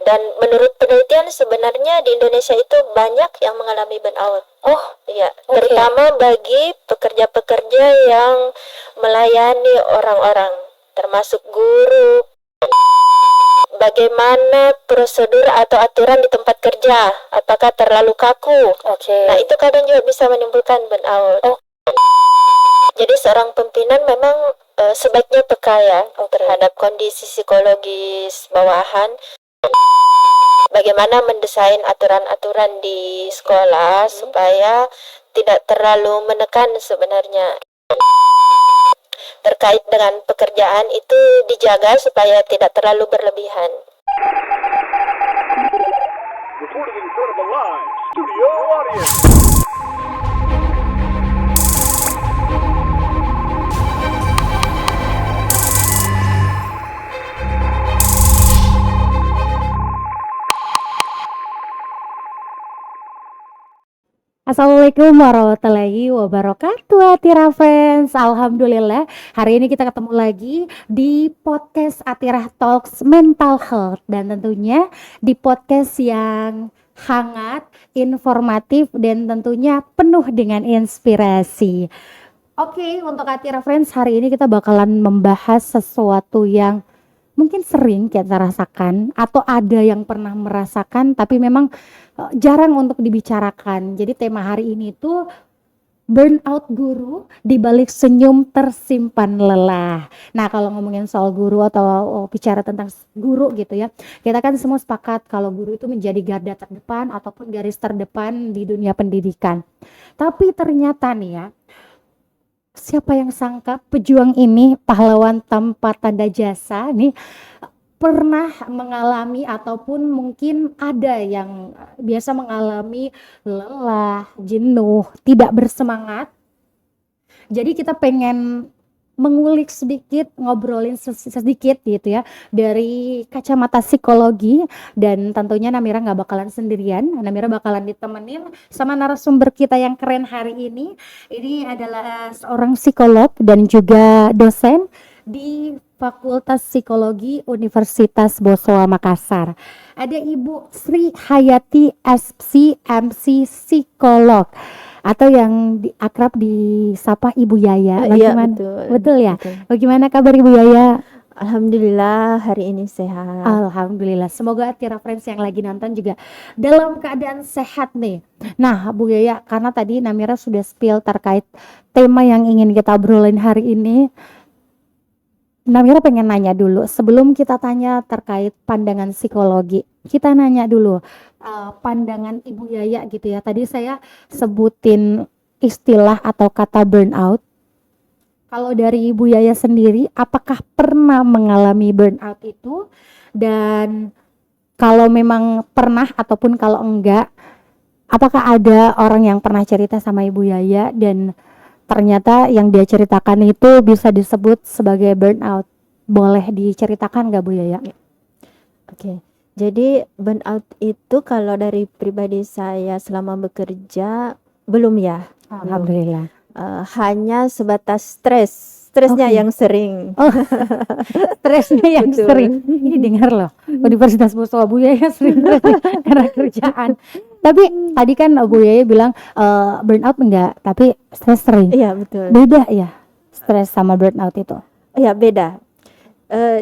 Dan menurut penelitian sebenarnya di Indonesia itu banyak yang mengalami burnout. Oh, Iya, oke. terutama bagi pekerja-pekerja yang melayani orang-orang, termasuk guru. Bagaimana prosedur atau aturan di tempat kerja? Apakah terlalu kaku? Oke. Nah, itu kadang juga bisa menimbulkan burnout. Oh. Jadi seorang pimpinan memang sebaiknya peka ya terhadap kondisi psikologis bawahan. Bagaimana mendesain aturan-aturan di sekolah supaya tidak terlalu menekan sebenarnya. Terkait dengan pekerjaan itu dijaga supaya tidak terlalu berlebihan. Reporting in front of a live studio audience. Assalamualaikum warahmatullahi wabarakatuh, Atira Friends. Alhamdulillah, hari ini kita ketemu lagi di podcast Atira Talks Mental Health. Dan tentunya di podcast yang hangat, informatif, dan tentunya penuh dengan inspirasi. Oke, untuk Atira Friends, hari ini kita bakalan membahas sesuatu yang mungkin sering kita rasakan atau ada yang pernah merasakan tapi memang jarang untuk dibicarakan. Jadi tema hari ini tuh burnout guru di balik senyum tersimpan lelah. Nah, kalau ngomongin soal guru atau bicara tentang guru gitu ya, kita kan semua sepakat kalau guru itu menjadi garda terdepan ataupun garis terdepan di dunia pendidikan. Tapi ternyata nih ya, siapa yang sangka pejuang ini, pahlawan tanpa tanda jasa nih, pernah mengalami ataupun mungkin ada yang biasa mengalami lelah, jenuh, tidak bersemangat. Jadi kita pengen mengulik sedikit, ngobrolin sedikit gitu ya dari kacamata psikologi, dan tentunya Namira nggak bakalan sendirian. Namira bakalan ditemenin sama narasumber kita yang keren hari ini. Ini adalah seorang psikolog dan juga dosen di Fakultas Psikologi Universitas Bosowa Makassar. Ada Ibu Sri Hayati SPSI MC Psikolog, atau yang akrab disapa Ibu Yaya. Bagaimana? Iya, Betul ya? betul. Bagaimana kabar Ibu Yaya? Alhamdulillah hari ini sehat. Alhamdulillah. Semoga Atira Friends yang lagi nonton juga dalam keadaan sehat nih. Nah, Bu Yaya, karena tadi Namira sudah spill terkait tema yang ingin kita obrolin hari ini, Namira pengen nanya dulu sebelum kita tanya terkait pandangan psikologi. Kita nanya dulu pandangan Ibu Yaya gitu ya. Tadi saya sebutin istilah atau kata burnout. Kalau dari Ibu Yaya sendiri, apakah pernah mengalami burnout itu? Dan kalau memang pernah ataupun kalau enggak, apakah ada orang yang pernah cerita sama Ibu Yaya dan ternyata yang dia ceritakan itu bisa disebut sebagai burnout? Boleh diceritakan nggak Bu Yaya? Oke. Jadi burnout itu kalau dari pribadi saya selama bekerja belum ya. Alhamdulillah. Hanya sebatas stresnya Oke. yang sering. Stresnya yang Betul. sering. Ini dengar loh, Universitas Bosowa Bu Yaya sering stres karena kerjaan. Tapi tadi kan Bu Yaya bilang burnout enggak, tapi stres sering. Iya, betul. Beda ya stres sama burnout itu? Iya, beda.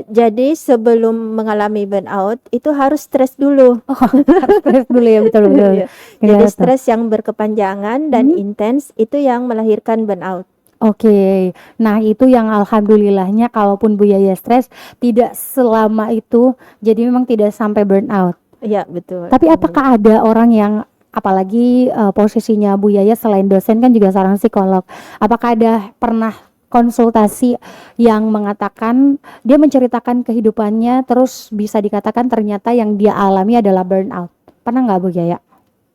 Jadi sebelum mengalami burnout itu harus stres dulu. Harus stres dulu ya, betul. Iya. Jadi stres yang berkepanjangan dan intens itu yang melahirkan burnout. Oke, nah itu yang alhamdulillahnya kalaupun Bu Yaya stres tidak selama itu, jadi memang tidak sampai burnout. Iya, betul. Tapi apakah ada orang yang apalagi posisinya Bu Yaya selain dosen kan juga seorang psikolog, apakah ada pernah konsultasi yang mengatakan dia menceritakan kehidupannya terus bisa dikatakan ternyata yang dia alami adalah burnout? Pernah nggak Bu Yaya?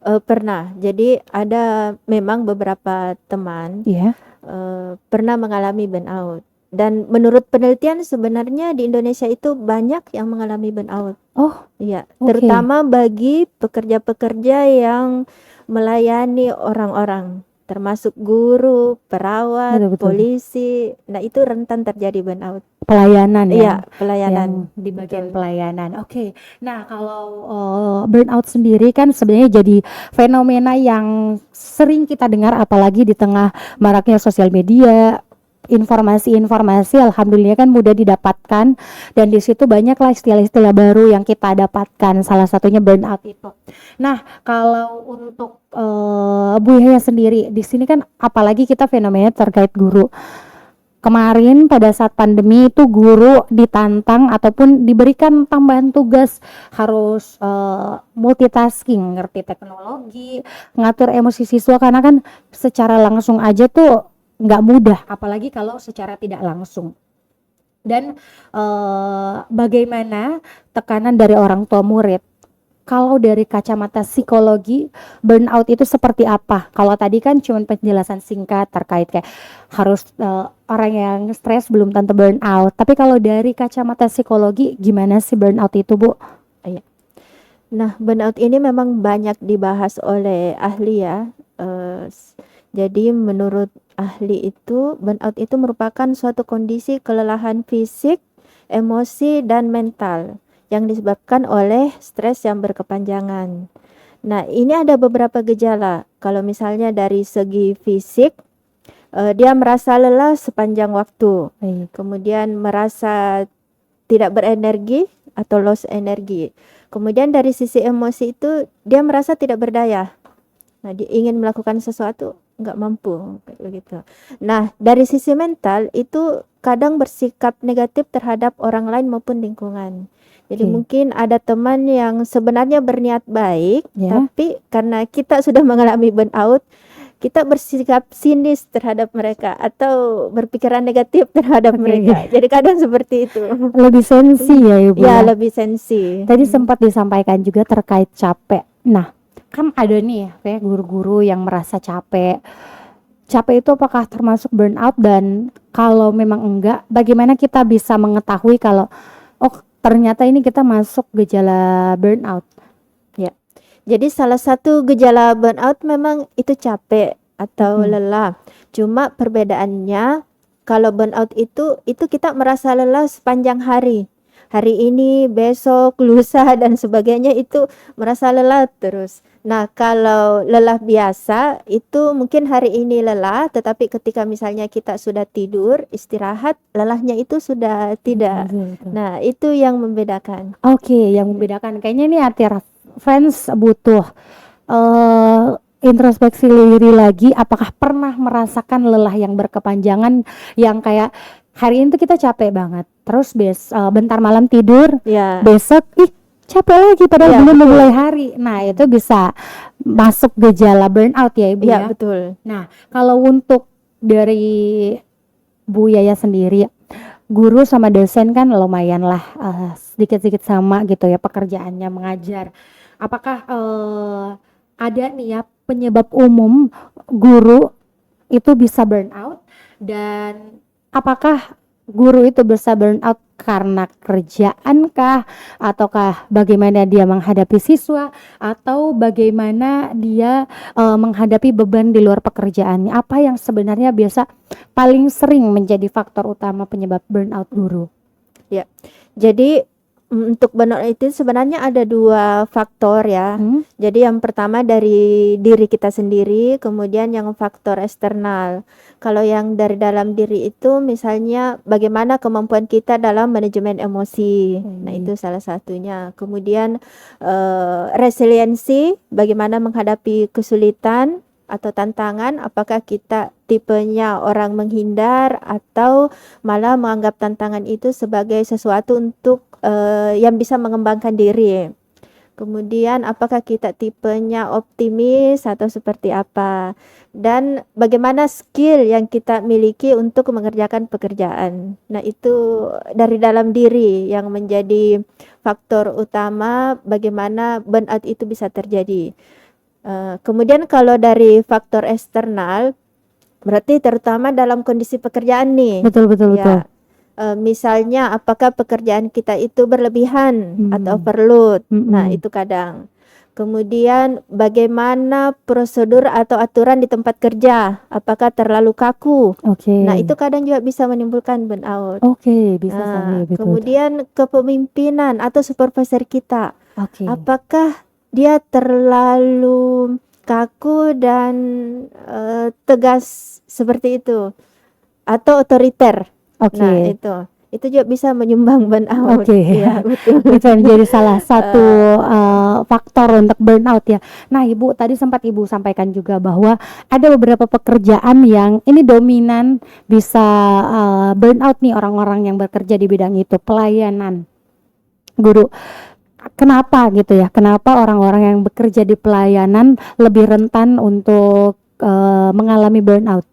Pernah. Jadi ada memang beberapa teman Iya. pernah mengalami burnout. Dan menurut penelitian sebenarnya di Indonesia itu banyak yang mengalami burnout. Oh, Iya, oke. terutama bagi pekerja-pekerja yang melayani orang-orang, termasuk guru, perawat, Betul, betul. polisi. Nah, itu rentan terjadi burnout. Pelayanan ya. Iya, pelayanan. Yang di bagian Betul. pelayanan. Oke. Nah, kalau burnout sendiri kan sebenarnya jadi fenomena yang sering kita dengar apalagi di tengah maraknya sosial media. Informasi-informasi alhamdulillah kan mudah didapatkan dan di situ banyaklah istilah-istilah baru yang kita dapatkan, salah satunya burnout itu. Nah, kalau untuk Bu Yaya sendiri di sini kan apalagi kita fenomena terkait guru. Kemarin pada saat pandemi itu guru ditantang ataupun diberikan tambahan tugas harus multitasking, ngerti teknologi, ngatur emosi siswa karena kan secara langsung aja tuh nggak mudah, apalagi kalau secara tidak langsung. Dan bagaimana tekanan dari orang tua murid? Kalau dari kacamata psikologi, burnout itu seperti apa? Kalau tadi kan cuma penjelasan singkat terkait kayak harus orang yang stres belum tentu burnout. Tapi kalau dari kacamata psikologi, gimana sih burnout itu, Bu? Iya. Nah, burnout ini memang banyak dibahas oleh ahli ya. Jadi menurut ahli itu, burnout itu merupakan suatu kondisi kelelahan fisik, emosi, dan mental yang disebabkan oleh stres yang berkepanjangan. Nah, ini ada beberapa gejala. Kalau misalnya dari segi fisik, dia merasa lelah sepanjang waktu, kemudian merasa tidak berenergi atau loss energi. Kemudian dari sisi emosi itu dia merasa tidak berdaya. Nah, dia ingin melakukan sesuatu nggak mampu kayak begitu. Nah, dari sisi mental itu kadang bersikap negatif terhadap orang lain maupun lingkungan. Jadi mungkin ada teman yang sebenarnya berniat baik, tapi karena kita sudah mengalami burnout, kita bersikap sinis terhadap mereka atau berpikiran negatif terhadap mereka. Jadi kadang seperti itu. Lebih sensi ya Ibu Ya, ya? lebih sensi. Tadi sempat disampaikan juga terkait capek. Nah, kan ada nih kayak guru-guru yang merasa capek. Capek itu apakah termasuk burnout, dan kalau memang enggak, bagaimana kita bisa mengetahui kalau ternyata ini kita masuk gejala burnout? Ya. Jadi salah satu gejala burnout memang itu capek atau lelah. Cuma perbedaannya kalau burnout itu kita merasa lelah sepanjang hari. Hari ini, besok, lusa dan sebagainya itu merasa lelah terus. Nah, kalau lelah biasa itu mungkin hari ini lelah, tetapi ketika misalnya kita sudah tidur, istirahat, lelahnya itu sudah tidak. Betul. Nah, itu yang membedakan. Oke, yang membedakan kayaknya ini Atira fans butuh introspeksi diri lagi. Apakah pernah merasakan lelah yang berkepanjangan yang kayak hari ini tuh kita capek banget, terus bentar malam tidur, Ya. besok capek lagi padahal Ya, belum betul. memulai hari. Nah, itu bisa masuk gejala burnout ya Ibu Ya, ya. betul. Nah, kalau untuk dari Bu Yaya sendiri, guru sama dosen kan lumayan lah sedikit-sedikit sama gitu ya pekerjaannya mengajar. Apakah ada nih ya penyebab umum guru itu bisa burnout, dan apakah guru itu bisa burnout karena kerjaan kah, ataukah bagaimana dia menghadapi siswa, atau bagaimana dia menghadapi beban di luar pekerjaannya? Apa yang sebenarnya biasa paling sering menjadi faktor utama penyebab burnout guru? Ya. Jadi untuk burnout itu sebenarnya ada 2 faktor ya. Jadi yang pertama dari diri kita sendiri, kemudian yang faktor eksternal. Kalau yang dari dalam diri itu misalnya bagaimana kemampuan kita dalam manajemen emosi. Nah, itu salah satunya. Kemudian resiliensi, bagaimana menghadapi kesulitan atau tantangan, apakah kita tipenya orang menghindar atau malah menganggap tantangan itu sebagai sesuatu untuk yang bisa mengembangkan diri. Kemudian apakah kita tipenya optimis atau seperti apa, dan bagaimana skill yang kita miliki untuk mengerjakan pekerjaan. Nah, itu dari dalam diri yang menjadi faktor utama bagaimana burnout itu bisa terjadi. Kemudian kalau dari faktor eksternal berarti terutama dalam kondisi pekerjaan nih. Betul. Ya. Misalnya apakah pekerjaan kita itu berlebihan atau overload. Nah, itu kadang. Kemudian bagaimana prosedur atau aturan di tempat kerja, apakah terlalu kaku. Oke. Nah, itu kadang juga bisa menimbulkan burnout. Oke, bisa sampai Nah, betul. kemudian kepemimpinan atau supervisor kita, Oke. apakah dia terlalu kaku dan tegas seperti itu atau otoriter. Nah, Oke. itu juga bisa menyumbang burnout. Oke. Iya, betul. Bisa menjadi salah satu faktor untuk burnout ya. Nah, Ibu tadi sempat Ibu sampaikan juga bahwa ada beberapa pekerjaan yang ini dominan bisa burnout nih orang-orang yang bekerja di bidang itu, pelayanan, guru. Kenapa gitu ya? Kenapa orang-orang yang bekerja di pelayanan lebih rentan untuk mengalami burnout?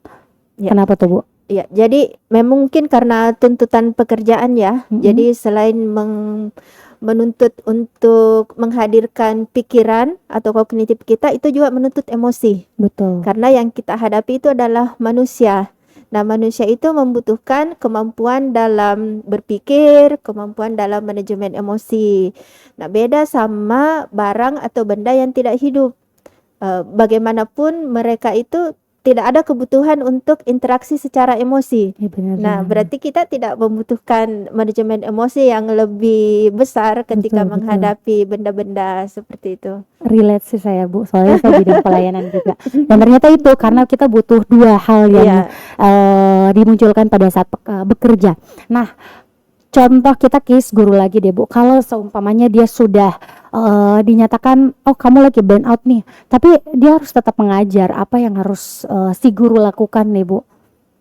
Ya. Kenapa tuh, Bu? Ya, jadi mungkin karena tuntutan pekerjaan ya. Jadi selain menuntut untuk menghadirkan pikiran atau kognitif kita, itu juga menuntut emosi. Betul. Karena yang kita hadapi itu adalah manusia. Nah, manusia itu membutuhkan kemampuan dalam berpikir, kemampuan dalam manajemen emosi. Nah, beda sama barang atau benda yang tidak hidup. Bagaimanapun mereka itu tidak ada kebutuhan untuk interaksi secara emosi. Ya, benar. Nah, berarti kita tidak membutuhkan manajemen emosi yang lebih besar ketika Betul. menghadapi benda-benda seperti itu. Relate sih saya, Bu, soalnya saya bidang pelayanan juga. Dan ternyata itu karena kita butuh dua hal yang dimunculkan pada saat bekerja. Nah, contoh kita case guru lagi deh, Bu. Kalau seumpamanya dia sudah dinyatakan, oh kamu lagi burnout nih, tapi dia harus tetap mengajar, apa yang harus si guru lakukan nih, Bu?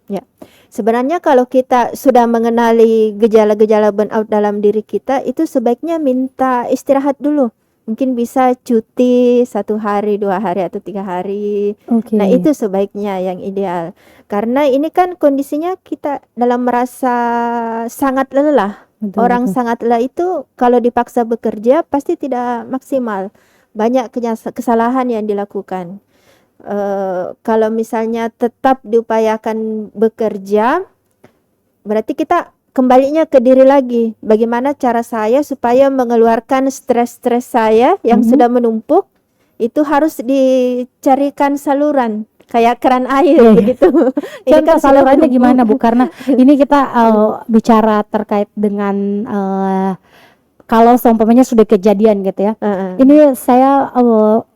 Ya, sebenarnya kalau kita sudah mengenali gejala-gejala burnout dalam diri kita, itu sebaiknya minta istirahat dulu. Mungkin bisa cuti 1 hari, 2 hari atau 3 hari. Oke. Nah, itu sebaiknya yang ideal. Karena ini kan kondisinya kita dalam merasa sangat lelah. Betul, Orang betul. sangat lelah itu kalau dipaksa bekerja pasti tidak maksimal. Banyak kesalahan yang dilakukan. Kalau misalnya tetap diupayakan bekerja, berarti kita kembalinya ke diri lagi. Bagaimana cara saya supaya mengeluarkan stres-stres saya yang sudah menumpuk, itu harus dicarikan saluran kayak keran air begitu. Ini Contoh kan sudah salurannya menumpuk. gimana, Bu? Karena ini kita bicara terkait dengan kalau seumpamanya sudah kejadian gitu ya. Ini saya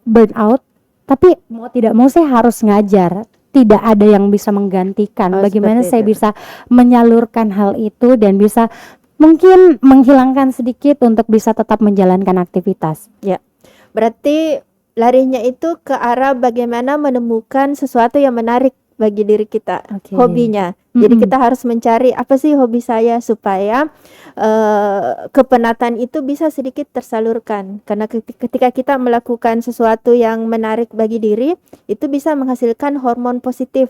burnout, tapi mau tidak mau saya harus ngajar. Tidak ada yang bisa menggantikan. Oh, Bagaimana seperti saya itu. bisa menyalurkan hal itu dan bisa mungkin menghilangkan sedikit untuk bisa tetap menjalankan aktivitas. Ya, berarti larinya itu ke arah bagaimana menemukan sesuatu yang menarik bagi diri kita, Oke. hobinya. Jadi kita harus mencari apa sih hobi saya supaya kepenatan itu bisa sedikit tersalurkan. Karena ketika kita melakukan sesuatu yang menarik bagi diri, itu bisa menghasilkan hormon positif.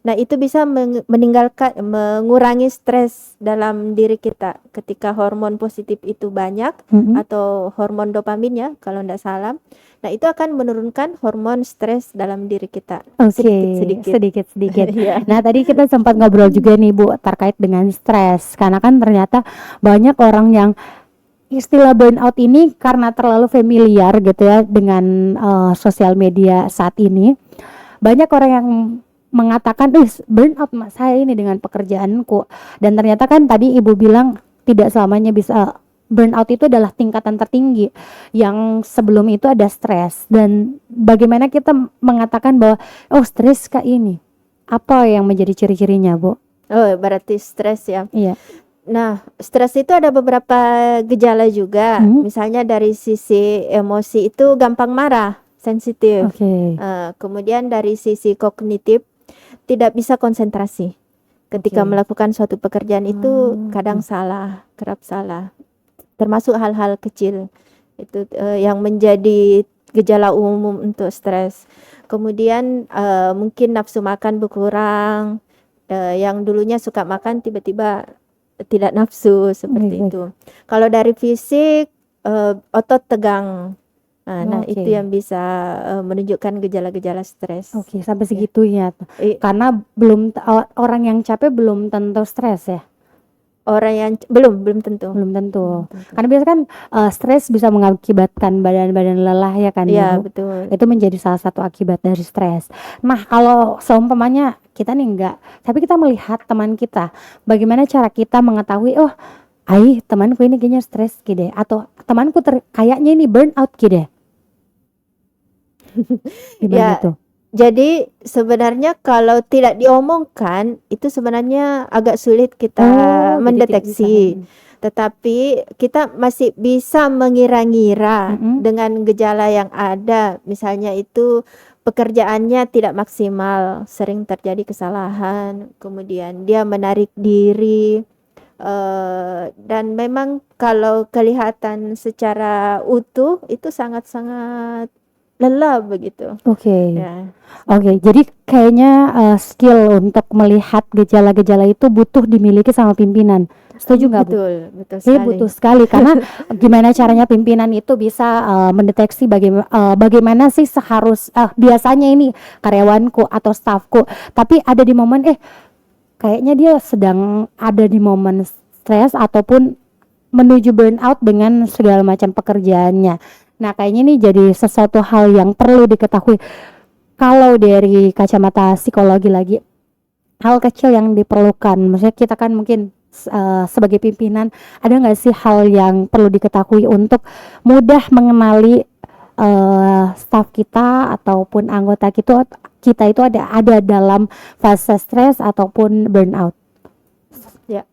Nah, itu bisa mengurangi stres dalam diri kita. Ketika hormon positif itu banyak atau hormon dopamin ya kalau tidak salah. Nah, itu akan menurunkan hormon stres dalam diri kita. Oke, Sedikit-sedikit. sedikit. Iya. Nah, tadi kita sempat ngobrol juga nih, Bu, terkait dengan stres. Karena kan ternyata banyak orang yang istilah burnout ini karena terlalu familiar gitu ya dengan sosial media saat ini. Banyak orang yang mengatakan, burnout mas saya ini dengan pekerjaanku. Dan ternyata kan tadi Ibu bilang tidak selamanya bisa. Burnout itu adalah tingkatan tertinggi, yang sebelum itu ada stres. Dan bagaimana kita mengatakan bahwa stres kayak ini, apa yang menjadi ciri-cirinya, Bu? Oh, berarti stres ya. Iya. Nah, stres itu ada beberapa gejala juga. Misalnya dari sisi emosi itu gampang marah, sensitif. Oke. Kemudian dari sisi kognitif tidak bisa konsentrasi. Ketika melakukan suatu pekerjaan itu kadang salah, kerap salah. Termasuk hal-hal kecil itu yang menjadi gejala umum untuk stres. Kemudian mungkin nafsu makan berkurang, yang dulunya suka makan tiba-tiba tidak nafsu seperti itu. Kalau dari fisik otot tegang. Nah, itu yang bisa menunjukkan gejala-gejala stres. Oke, sampai segitunya. Karena orang yang capek belum tentu stres ya. orang yang belum tentu. Belum tentu. Belum tentu. Karena biasanya kan stres bisa mengakibatkan badan-badan lelah ya kan Iya, Ibu. betul. Itu menjadi salah satu akibat dari stres. Nah, kalau seumpamanya kita nih enggak, tapi kita melihat teman kita, bagaimana cara kita mengetahui, oh, temanku ini kayaknya stres gitu atau temanku kayaknya ini burnout gitu. Gimana Ya, tuh? jadi sebenarnya kalau tidak diomongkan itu sebenarnya agak sulit kita Oh, jadi tidak bisa. mendeteksi. Tetapi kita masih bisa mengira-ngira Mm-mm. dengan gejala yang ada. Misalnya itu pekerjaannya tidak maksimal, sering terjadi kesalahan, kemudian dia menarik diri, dan memang kalau kelihatan secara utuh itu sangat-sangat lelah begitu. Oke. Ya, Oke, jadi kayaknya skill untuk melihat gejala-gejala itu butuh dimiliki sama pimpinan. Setuju nggak, Bu? betul, betul Iya, sekali. butuh sekali karena gimana caranya pimpinan itu bisa mendeteksi bagaimana sih biasanya ini karyawanku atau stafku, tapi ada di momen kayaknya dia sedang ada di momen stres ataupun menuju burnout dengan segala macam pekerjaannya. Nah, kayaknya ini jadi sesuatu hal yang perlu diketahui. Kalau dari kacamata psikologi lagi, hal kecil yang diperlukan, maksudnya kita kan mungkin sebagai pimpinan, ada nggak sih hal yang perlu diketahui untuk mudah mengenali staf kita ataupun anggota kita itu ada dalam fase stres ataupun burnout. Ya.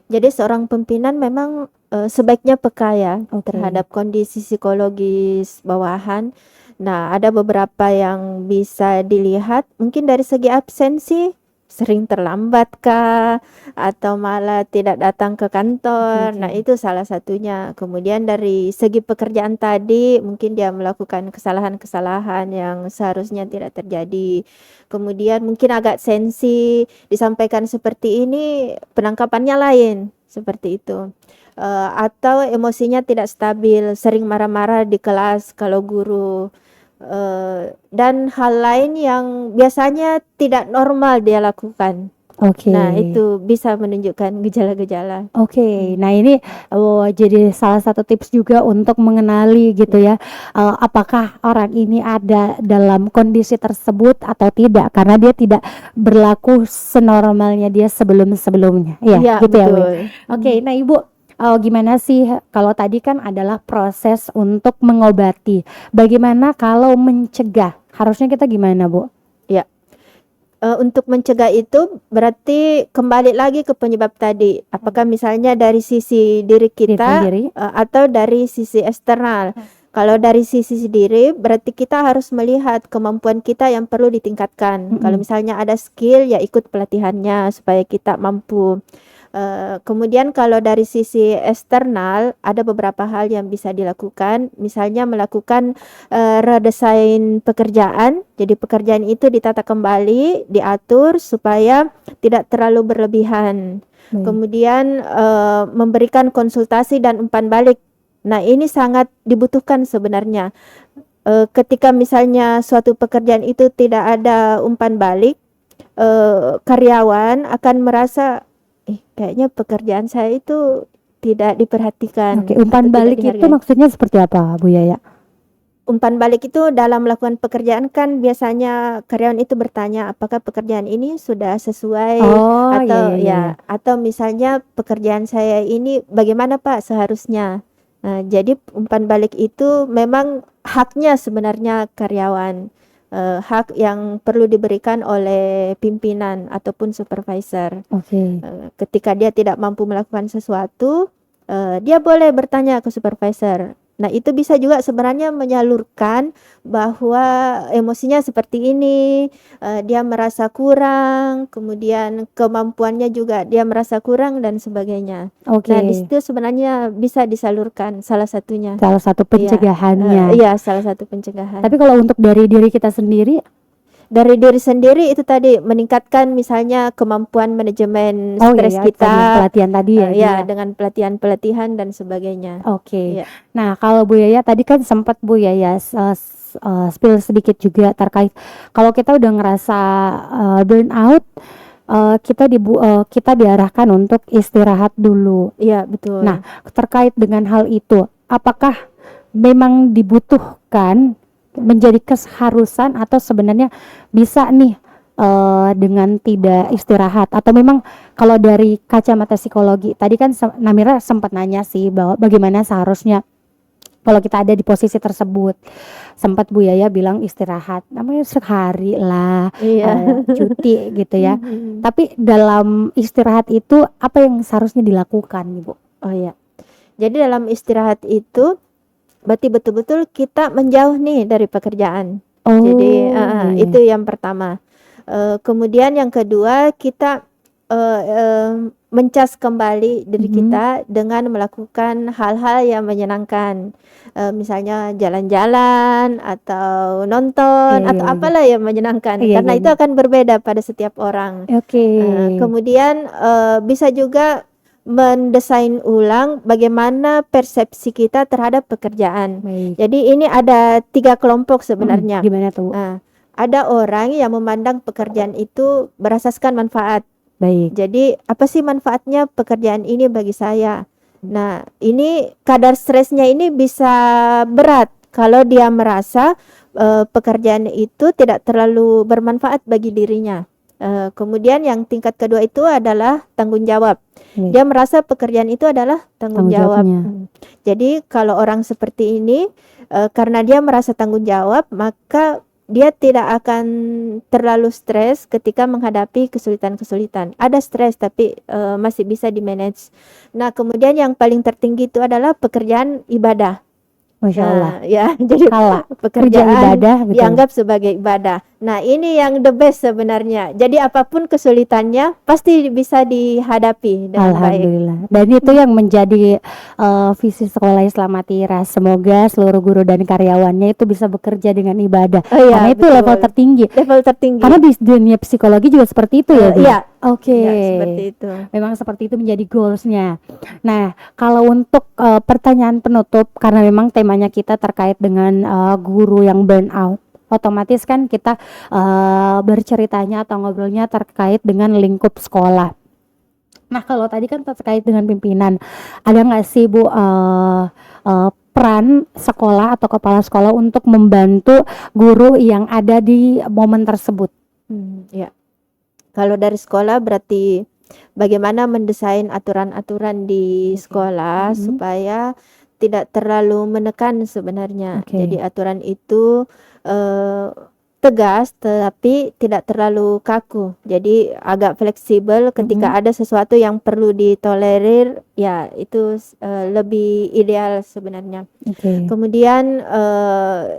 Jadi seorang pimpinan memang sebaiknya peka ya Oke. terhadap kondisi psikologis bawahan. Nah, ada beberapa yang bisa dilihat mungkin dari segi absensi, sering terlambat kah atau malah tidak datang ke kantor. Oke. Nah, itu salah satunya. Kemudian dari segi pekerjaan tadi mungkin dia melakukan kesalahan-kesalahan yang seharusnya tidak terjadi. Kemudian mungkin agak sensi, disampaikan seperti ini penangkapannya lain, seperti itu. Atau emosinya tidak stabil, sering marah-marah di kelas kalau guru, dan hal lain yang biasanya tidak normal dia lakukan. Oke. Nah, itu bisa menunjukkan gejala-gejala. Oke, nah ini jadi salah satu tips juga untuk mengenali gitu ya, apakah orang ini ada dalam kondisi tersebut atau tidak, karena dia tidak berlaku senormalnya dia sebelum-sebelumnya. Iya, Iya, gitu ya, Bu. betul. Oke, nah Ibu, gimana sih kalau tadi kan adalah proses untuk mengobati, bagaimana kalau mencegah? Harusnya kita gimana, Bu? Ya. Untuk mencegah itu berarti kembali lagi ke penyebab tadi. Apakah misalnya dari sisi diri kita sendiri? atau dari sisi eksternal. Kalau dari sisi diri berarti kita harus melihat kemampuan kita yang perlu ditingkatkan. Kalau misalnya ada skill ya ikut pelatihannya supaya kita mampu. Kemudian kalau dari sisi eksternal ada beberapa hal yang bisa dilakukan, misalnya melakukan redesign pekerjaan. Jadi pekerjaan itu ditata kembali, diatur supaya tidak terlalu berlebihan. Kemudian memberikan konsultasi dan umpan balik. Nah, ini sangat dibutuhkan sebenarnya. Ketika misalnya suatu pekerjaan itu tidak ada umpan balik, karyawan akan merasa kayaknya pekerjaan saya itu tidak diperhatikan. Oke, umpan atau tidak balik itu dihargai. maksudnya seperti apa, Bu Yaya? Umpan balik itu dalam melakukan pekerjaan kan biasanya karyawan itu bertanya apakah pekerjaan ini sudah sesuai Oh, atau iya. atau misalnya pekerjaan saya ini bagaimana Pak seharusnya. Nah, jadi umpan balik itu memang haknya sebenarnya karyawan, hak yang perlu diberikan oleh pimpinan ataupun supervisor. Oke. Ketika dia tidak mampu melakukan sesuatu, dia boleh bertanya ke supervisor. Nah, itu bisa juga sebenarnya menyalurkan bahwa emosinya seperti ini, dia merasa kurang, kemudian kemampuannya juga dia merasa kurang dan sebagainya. Oke. Nah, di situ sebenarnya bisa disalurkan salah satunya. Salah satu pencegahannya. Iya, salah satu pencegahan. Tapi kalau untuk dari diri kita sendiri, Dari diri sendiri itu tadi meningkatkan misalnya kemampuan manajemen oh stres iya, kita. tadi yang pelatihan tadi ya. Ya, dengan pelatihan-pelatihan dan sebagainya. Oke. Iya. Nah, kalau Bu Yaya tadi kan sempat Bu Yaya spill sedikit juga terkait kalau kita udah ngerasa burnout, kita diarahkan untuk istirahat dulu. Iya, betul. Nah, terkait dengan hal itu, apakah memang dibutuhkan menjadi keharusan atau sebenarnya bisa nih dengan tidak istirahat, atau memang kalau dari kacamata psikologi tadi kan Namira sempat nanya sih bahwa bagaimana seharusnya kalau kita ada di posisi tersebut. Sempat Bu Yaya bilang istirahat, namanya sehari lah, Iya. cuti gitu ya. Mhm. Tapi dalam istirahat itu apa yang seharusnya dilakukan Ibu? Oh ya. Jadi dalam istirahat itu berarti betul-betul kita menjauh nih dari pekerjaan. Jadi iya. itu yang pertama. Kemudian yang kedua kita mencas kembali diri kita dengan melakukan hal-hal yang menyenangkan. Misalnya jalan-jalan atau nonton Iya, atau iya, iya. apalah yang menyenangkan. Iya, Karena iya, itu iya. akan berbeda pada setiap orang. Oke. Kemudian bisa juga mendesain ulang bagaimana persepsi kita terhadap pekerjaan. Baik. Jadi ini ada 3 kelompok sebenarnya. Gimana tuh? Ada orang yang memandang pekerjaan itu berasaskan manfaat. Baik. Jadi apa sih manfaatnya pekerjaan ini bagi saya? Nah, ini kadar stresnya ini bisa berat kalau dia merasa pekerjaan itu tidak terlalu bermanfaat bagi dirinya. Kemudian yang tingkat kedua itu adalah tanggung jawab. Baik. Dia merasa pekerjaan itu adalah tanggung jawab. jawabnya. Jadi kalau orang seperti ini karena dia merasa tanggung jawab, maka dia tidak akan terlalu stres ketika menghadapi kesulitan-kesulitan. Ada stres tapi masih bisa di-manage. Nah, kemudian yang paling tertinggi itu adalah pekerjaan ibadah. Masya Allah. Ya, jadi Kala kerja pekerjaan ibadah betul. dianggap sebagai ibadah. Nah, ini yang the best sebenarnya. Jadi apapun kesulitannya pasti bisa dihadapi dengan baik. Alhamdulillah. Dan itu yang menjadi visi Sekolah Islam Atira. Semoga seluruh guru dan karyawannya itu bisa bekerja dengan ibadah. Oh iya, Karena itu betul. level tertinggi. Level tertinggi. Karena di dunia psikologi juga seperti itu ya, Bu? Iya. Oke. Ya, seperti itu. Memang seperti itu menjadi goalsnya. Nah, kalau untuk pertanyaan penutup, karena memang temanya kita terkait dengan guru yang burnout, otomatis kan kita berceritanya atau ngobrolnya terkait dengan lingkup sekolah. Nah, kalau tadi kan terkait dengan pimpinan, ada nggak sih Bu peran sekolah atau kepala sekolah untuk membantu guru yang ada di momen tersebut? Ya. Kalau dari sekolah berarti bagaimana mendesain aturan-aturan di sekolah supaya tidak terlalu menekan sebenarnya. Oke. Jadi aturan itu tegas tetapi tidak terlalu kaku. Jadi agak fleksibel ketika ada sesuatu yang perlu ditolerir, ya itu lebih ideal sebenarnya. Oke. Kemudian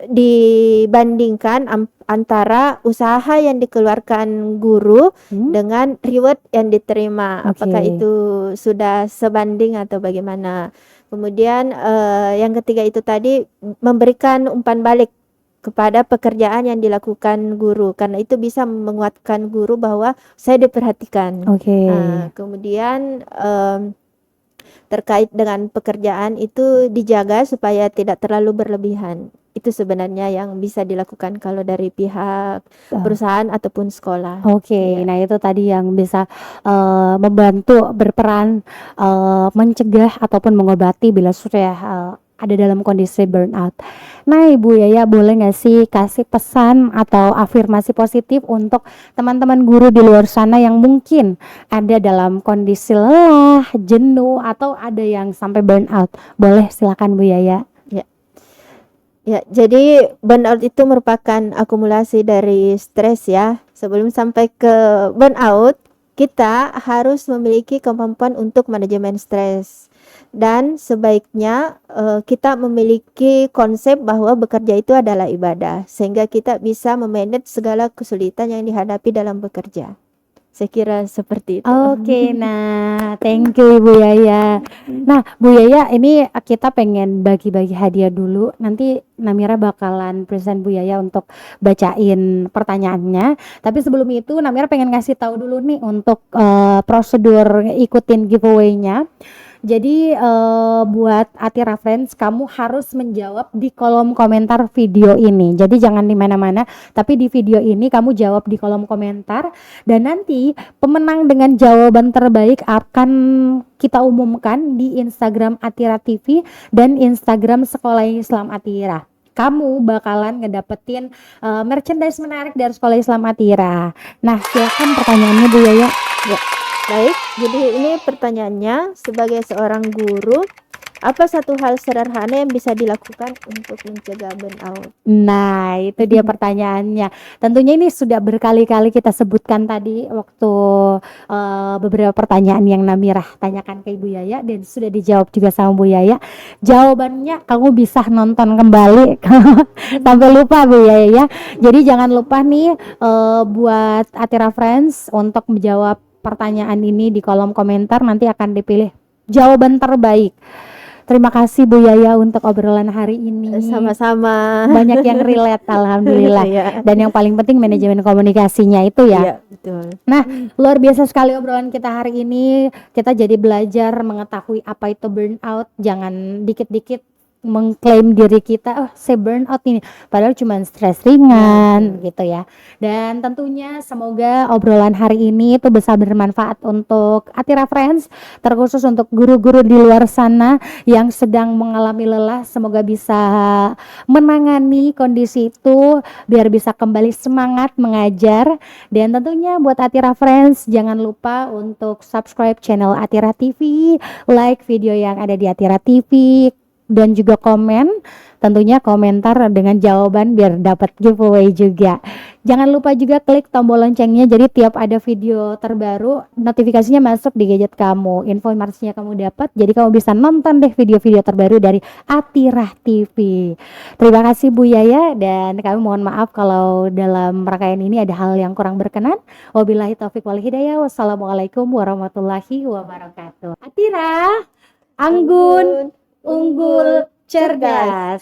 dibandingkan antara usaha yang dikeluarkan guru dengan reward yang diterima. Apakah Oke. itu sudah sebanding atau bagaimana? Kemudian yang ketiga itu tadi memberikan umpan balik kepada pekerjaan yang dilakukan guru, karena itu bisa menguatkan guru bahwa saya diperhatikan. Oke. Kemudian terkait dengan pekerjaan itu dijaga supaya tidak terlalu berlebihan. Itu sebenarnya yang bisa dilakukan kalau dari pihak perusahaan ataupun sekolah. Oke. Nah itu tadi yang bisa membantu berperan mencegah ataupun mengobati bila sudah ada dalam kondisi burnout. Nah Ibu Yaya, boleh nggak sih kasih pesan atau afirmasi positif untuk teman-teman guru di luar sana yang mungkin ada dalam kondisi lelah, jenuh, atau ada yang sampai burnout? Boleh, silakan Bu Yaya. Ya, jadi burnout itu merupakan akumulasi dari stres ya. Sebelum sampai ke burnout, kita harus memiliki kemampuan untuk manajemen stres. Dan sebaiknya kita memiliki konsep bahwa bekerja itu adalah ibadah, sehingga kita bisa memanage segala kesulitan yang dihadapi dalam bekerja. Saya kira seperti itu. Oke, nah thank you Ibu Yaya. Nah Bu Yaya, ini kita pengen bagi-bagi hadiah dulu. Nanti Namira bakalan present Bu Yaya untuk bacain pertanyaannya. Tapi sebelum itu Namira pengen ngasih tahu dulu nih untuk prosedur ikutin giveaway-nya. Jadi buat Atira Friends, kamu harus menjawab di kolom komentar video ini. Jadi jangan di mana-mana, tapi di video ini kamu jawab di kolom komentar, dan nanti pemenang dengan jawaban terbaik akan kita umumkan di Instagram Atira TV dan Instagram Sekolah Islam Atira. Kamu bakalan ngedapetin merchandise menarik dari Sekolah Islam Atira. Nah, silakan pertanyaannya Bu Yaya. Ya, baik. Jadi ini pertanyaannya, sebagai seorang guru, apa satu hal sederhana yang bisa dilakukan untuk mencegah burnout? Nah, itu dia pertanyaannya. Tentunya ini sudah berkali-kali kita sebutkan tadi waktu beberapa pertanyaan yang Namirah tanyakan ke Ibu Yaya dan sudah dijawab juga sama Bu Yaya. Jawabannya kamu bisa nonton kembali sampai lupa Bu Yaya ya. Jadi jangan lupa nih buat Atira Friends untuk menjawab pertanyaan ini di kolom komentar, nanti akan dipilih jawaban terbaik. Terima kasih Bu Yaya untuk obrolan hari ini. Sama-sama. Banyak yang relate, alhamdulillah. Iya. Dan yang paling penting manajemen komunikasinya itu ya. Iya, betul. Luar biasa sekali obrolan kita hari ini. Kita jadi belajar mengetahui apa itu burnout. Jangan dikit-dikit mengklaim diri kita, saya burnout ini, padahal cuma stres ringan gitu ya. Dan tentunya semoga obrolan hari ini itu bisa bermanfaat untuk Atira Friends, terkhusus untuk guru-guru di luar sana yang sedang mengalami lelah. Semoga bisa menangani kondisi itu biar bisa kembali semangat mengajar. Dan tentunya buat Atira Friends, jangan lupa untuk subscribe channel Atira TV, like video yang ada di Atira TV, dan juga komen, tentunya komentar dengan jawaban biar dapat giveaway juga. Jangan lupa juga klik tombol loncengnya, jadi tiap ada video terbaru notifikasinya masuk di gadget kamu, informasinya kamu dapat, jadi kamu bisa nonton deh video-video terbaru dari Atira TV. Terima kasih Bu Yaya, dan kami mohon maaf kalau dalam rangkaian ini ada hal yang kurang berkenan. Wabillahi taufiq wal hidayah. Wassalamualaikum warahmatullahi wabarakatuh. Atira, anggun, unggul, cerdas.